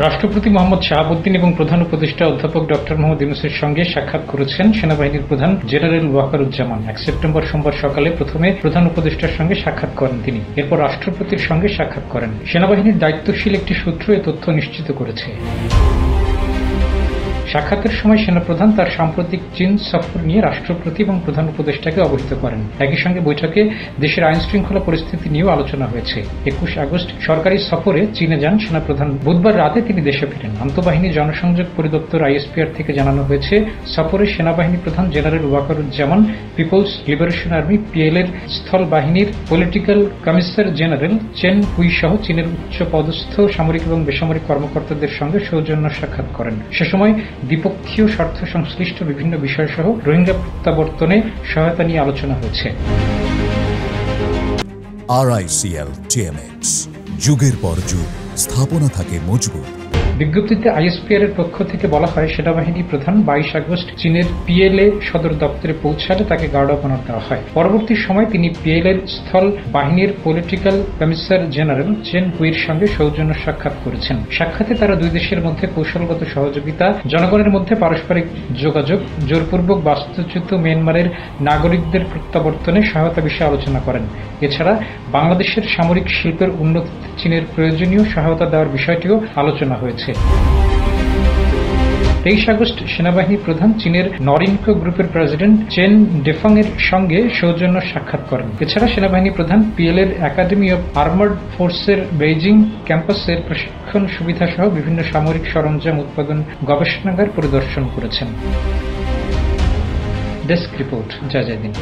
রাষ্ট্রপতি মোহাম্মদ শাহাবুদ্দিন এবং প্রধান উপদেষ্টা অধ্যাপক ডক্টর মোহাম্মদ ইউনূসের সঙ্গে সাক্ষাৎ করেছেন সেনাবাহিনীর প্রধান জেনারেল ওয়াকারুজ্জামান। ১ সেপ্টেম্বর সোমবার সকালে প্রথমে প্রধান উপদেষ্টার সঙ্গে সাক্ষাৎ করেন তিনি, এরপর রাষ্ট্রপতির সঙ্গে সাক্ষাৎ করেন। সেনাবাহিনীর দায়িত্বশীল একটি সূত্র এ তথ্য নিশ্চিত করেছে। সাক্ষাতের সময় সেনাপ্রধান তার সাম্প্রতিক চীন সফর নিয়ে রাষ্ট্রপতি এবং প্রধান উপদেষ্টাকে অবহিত করেন। একই সঙ্গে বৈঠকে দেশের আইন শৃঙ্খলা পরিস্থিতি নিয়েও আলোচনা হয়েছে। ২১ আগস্ট সরকারি সফরে চীনে যান সেনাপ্রধান। বুধবার রাতে তিনি দেশে ফেরেন। আন্তঃবাহিনী জনসংযোগ পরিদপ্তর আইএসপিআর থেকে জানানো হয়েছে, সফরে সেনাবাহিনী প্রধান general Wakeruzzaman people's liberation army PL এর স্থল বাহিনীর political commissioner general Chen Hui সহ চীনের উচ্চ পদস্থ সামরিক এবং বেসামরিক কর্মকর্তাদের সঙ্গে সৌজন্য সাক্ষাৎ করেন। সে সময় দ্বিপক্ষীয় স্বার্থ সংশ্লিষ্ট বিভিন্ন বিষয় সহ রোহিঙ্গা প্রত্যাবর্তনে সহায়তা নিয়ে আলোচনা হয়েছে। RICL TMX, যুগের পর যুগ স্থাপনা থাকে মজবুত। বিজ্ঞপ্তিতে আইএসপিআর এর পক্ষ থেকে বলা হয়, সেনাবাহিনী প্রধান ২২ আগস্ট চীনের পিএলএ সদর দপ্তরে পৌঁছালে তাকে গার্ড অব অনার দেওয়া হয়। পরবর্তী সময় তিনি পিএল এর স্থল বাহিনীর পলিটিক্যাল কমিশনার জেনারেল চেন হুইর সঙ্গে সৌজন্য সাক্ষাৎ করেছেন। সাক্ষাতে তারা দুই দেশের মধ্যে কৌশলগত সহযোগিতা, জনগণের মধ্যে পারস্পরিক যোগাযোগ, জোরপূর্বক বাস্তুচ্যুত মিয়ানমারের নাগরিকদের প্রত্যাবর্তনে সহায়তা বিষয়ে আলোচনা করেন। এছাড়া বাংলাদেশের সামরিক শিল্পের উন্নতিতে চীনের প্রয়োজনীয় সহায়তা দেওয়ার বিষয়টিও আলোচনা হয়েছে। ২৩ আগস্ট সেনাবাহিনী প্রধান চীনের নরিনকো গ্রুপের প্রেসিডেন্ট চেন ডেফং এর সঙ্গে সৌজন্য সাক্ষাৎ করেন। এছাড়া সেনাবাহিনী প্রধান পিএল এর একাডেমি অব আর্মার্ড ফোর্সের বেইজিং ক্যাম্পাসের প্রশিক্ষণ সুবিধা সহ বিভিন্ন সামরিক সরঞ্জাম উৎপাদন গবেষণাগার পরিদর্শন করেছেন। ডেস্ক রিপোর্ট, জয় জয় দিন।